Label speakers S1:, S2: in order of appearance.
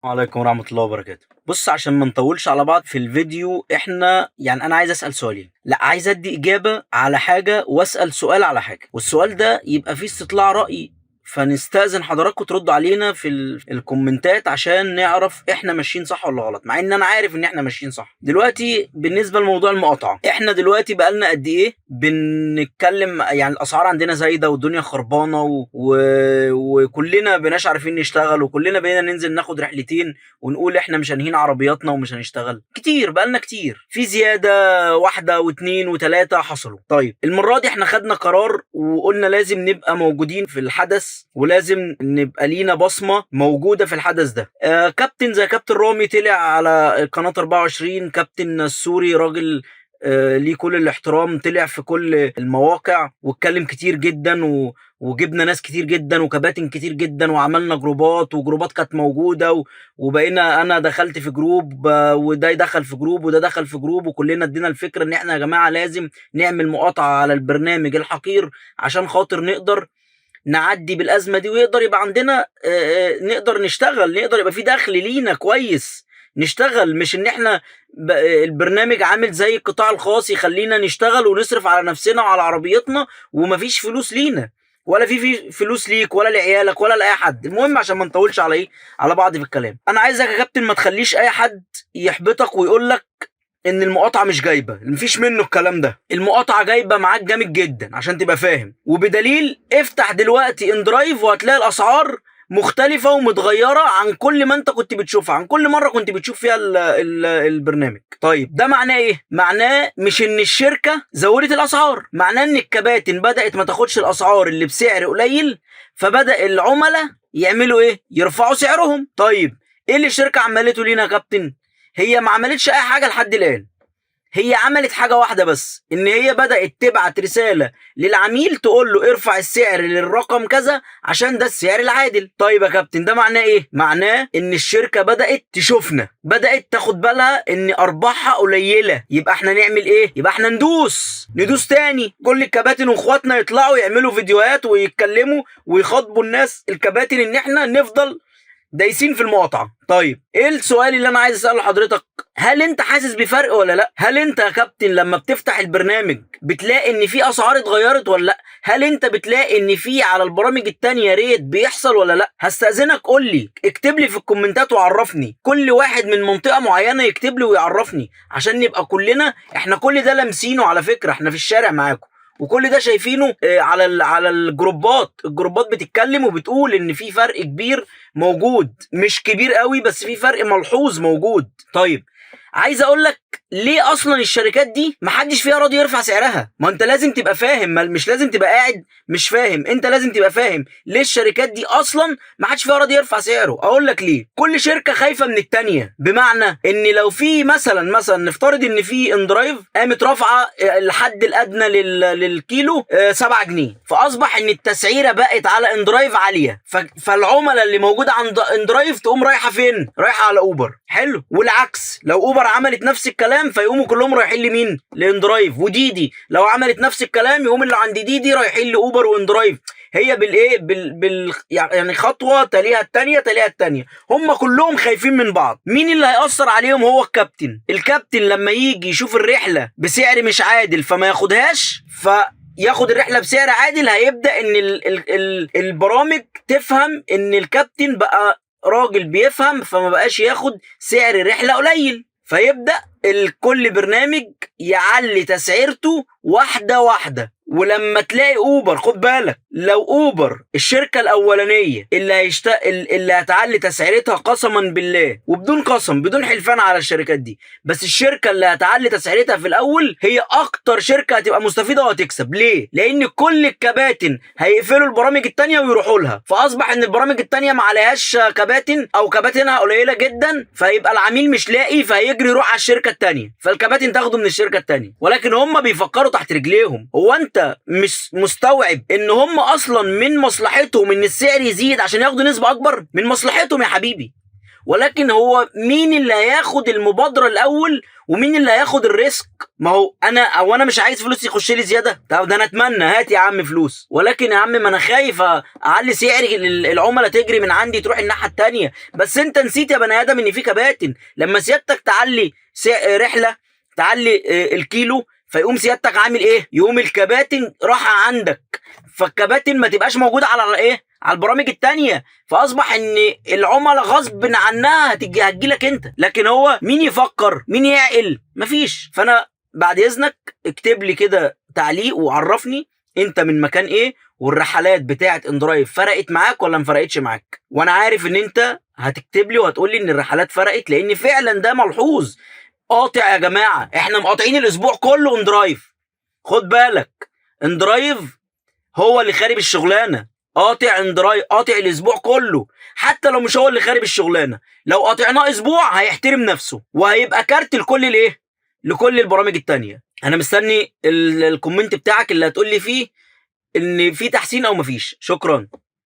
S1: وعليكم ورحمة الله وبركاته. بص، عشان ما نطولش على بعض في الفيديو، احنا يعني انا عايز اسأل سؤالين، لا عايز ادي اجابة على حاجة واسأل سؤال على حاجة، والسؤال ده يبقى فيه استطلاع رأي. فنستأذن حضراتكم تردوا علينا في الكومنتات عشان نعرف احنا ماشيين صح ولا غلط، مع ان انا عارف ان احنا ماشيين صح. دلوقتي بالنسبة لموضوع المقاطعة، احنا دلوقتي بقالنا قد ايه بنتكلم؟ يعني الاسعار عندنا زايدة والدنيا خربانة وكلنا بناش عارفين نشتغل، وكلنا بقينا ننزل ناخد رحلتين ونقول احنا مش هنهين عربياتنا ومش هنشتغل كتير. بقالنا كتير في زيادة واحدة واتنين وتلاتة حصلوا. طيب المرة دي احنا خدنا قرار وقلنا لازم نبقى موجودين في الحدث، ولازم نبقى لينا بصمة موجودة في الحدث ده. كابتن زي كابتن رامي طلع على قناة 24، كابتن السوري راجل ليه كل الاحترام، طلع في كل المواقع واتكلم كتير جدا وجبنا ناس كتير جدا وكباتن كتير جدا، وعملنا جروبات كانت موجودة وبقينا انا دخلت في جروب، وده دخل في جروب وده دخل في جروب، وكلنا ادينا الفكرة ان احنا يا جماعة لازم نعمل مقاطعة على البرنامج الحقير عشان خاطر نقدر نعدي بالازمة دي، ويقدر يبقى عندنا نقدر نشتغل، نقدر يبقى في دخل لينا كويس نشتغل. مش ان احنا البرنامج عامل زي القطاع الخاص يخلينا نشتغل ونصرف على نفسنا وعلى عربيتنا ومفيش فلوس لينا، ولا في فلوس ليك ولا لعيالك ولا لاي حد. المهم عشان ما نطولش على على بعض في الكلام، انا عايزك يا كابتن ما تخليش اي حد يحبطك ويقول لك ان المقاطعه مش جايبه، مفيش منه الكلام ده. المقاطعه جايبه معاك جامد جدا عشان تبقى فاهم، وبدليل افتح دلوقتي اندرايف وهتلاقي الاسعار مختلفة ومتغيرة عن كل ما انت كنت بتشوفها، عن كل مرة كنت بتشوف فيها ال البرنامج. طيب ده معناه ايه؟ معناه مش ان الشركة زودت الاسعار، معناه ان الكباتن بدأت ما تاخدش الاسعار اللي بسعر قليل، فبدأ العملاء يعملوا ايه؟ يرفعوا سعرهم. طيب ايه اللي الشركة عملته لينا يا كابتن؟ هي ما عملتش اي حاجة لحد الان، هي عملت حاجة واحدة بس، ان هي بدأت تبعت رسالة للعميل تقول له ارفع السعر للرقم كذا عشان ده السعر العادل. طيب يا كابتن ده معناه ايه؟ معناه ان الشركة بدأت تشوفنا، بدأت تاخد بالها ان ارباحها قليلة، يبقى احنا نعمل ايه؟ يبقى احنا ندوس تاني. كل الكباتن واخواتنا يطلعوا يعملوا فيديوهات ويتكلموا ويخاطبوا الناس الكباتن ان احنا نفضل دايسين في المقاطعه. طيب ايه السؤال اللي انا عايز اساله لحضرتك؟ هل انت حاسس بفرق ولا لا؟ هل انت يا كابتن لما بتفتح البرنامج بتلاقي ان في اسعار اتغيرت ولا لا؟ هل انت بتلاقي ان في على البرامج التانية ريت بيحصل ولا لا؟ هستأذنك قول لي، اكتب لي في الكومنتات وعرفني، كل واحد من منطقة معينة يكتب لي ويعرفني عشان نبقى كلنا احنا كل ده لامسينه. على فكرة احنا في الشارع معاكم وكل ده شايفينه على الجروبات بتتكلم وبتقول ان في فرق كبير موجود، مش كبير قوي بس في فرق ملحوظ موجود. طيب عايز اقول لك ليه اصلا الشركات دي محدش فيها راضي يرفع سعرها. ما انت لازم تبقى فاهم، مش لازم تبقى قاعد مش فاهم، انت لازم تبقى فاهم ليه الشركات دي اصلا محدش فيها راضي يرفع سعره. اقول لك ليه، كل شركه خايفه من التانيه، بمعنى ان لو في مثلا نفترض ان في اندرايف قامت رافعه الحد الادنى للكيلو 7 جنيه، فاصبح ان التسعيره بقت على اندرايف عاليه، فالعملاء اللي موجوده عند اندرايف تقوم رايحه فين؟ رايحه على اوبر. حلو. والعكس لو اوبر عملت نفس الكلام فيقوموا كلهم رايحين لمين؟ لاندرايف. وديدي لو عملت نفس الكلام يقوم اللي عند ديدي رايحين لاوبر واندرايف. هي بالايه يعني خطوه تليها الثانيه تليها الثانيه، هم كلهم خايفين من بعض. مين اللي هيأثر عليهم؟ هو الكابتن لما يجي يشوف الرحله بسعر مش عادل فما ياخدهاش، ياخد الرحله بسعر عادل، هيبدا ان البرامج تفهم ان الكابتن بقى راجل بيفهم، فما بقاش ياخد سعر رحله قليل، فيبدا الكل برنامج يعلي تسعيرته واحده واحده. ولما تلاقي اوبر، خد بالك لو اوبر الشركه الاولانيه اللي هتعلي تسعيرتها قسما بالله وبدون قسم بدون حلفان على الشركات دي، بس الشركه اللي هتعلي تسعيرتها في الاول هي اكتر شركه هتبقى مستفيده وهتكسب. ليه؟ لان كل الكباتن هيقفلوا البرامج التانية ويروحوا لها، فاصبح ان البرامج التانية ما عليهاش كباتن او كباتنها قليله جدا، فيبقى العميل مش لاقي فهيجري يروح على الشركه التانية، فالكباتن تاخده من الشركه التانية. ولكن هم بيفكروا تحت رجليهم. هو انت مش مستوعب ان هم اصلا من مصلحتهم ان السعر يزيد عشان ياخدوا نسبة اكبر؟ من مصلحتهم يا حبيبي. ولكن هو مين اللي هياخد المبادره الاول ومين اللي هياخد الريسك. ما هو انا مش عايز فلوس يخش لي زياده. طب ده انا اتمنى هات يا عم فلوس، ولكن يا عم ما انا خايف اعلي سعر العملاء تجري من عندي تروح الناحيه التانيه. بس انت نسيت يا بني ادم ان في كباتن. لما سيادتك تعلي رحله، تعلي الكيلو، فيقوم سيادتك عامل ايه؟ يقوم الكباتن راح عندك، فالكباتن ما تبقاش موجوده على ايه؟ على البرامج التانية. فاصبح ان العملاء غصب عنها هتجيلك انت. لكن هو مين يفكر؟ مين يعقل؟ مفيش. فانا بعد اذنك اكتب لي كده تعليق وعرفني انت من مكان ايه، والرحلات بتاعه اندرايف فرقت معاك ولا ما فرقتش معاك. وانا عارف ان انت هتكتب لي وهتقول لي ان الرحلات فرقت، لان فعلا ده ملحوظ. قاطع يا جماعه، احنا مقاطعين الاسبوع كله اندرايف. خد بالك، اندرايف هو اللي خارب الشغلانه. قاطع اندرايف، قاطع الاسبوع كله. حتى لو مش هو اللي خارب الشغلانه، لو قاطعناه اسبوع هيحترم نفسه وهيبقى كارت لكل الايه، لكل البرامج التانية. انا مستني الكومنت بتاعك اللي هتقول لي فيه ان في تحسين او مفيش. شكرا.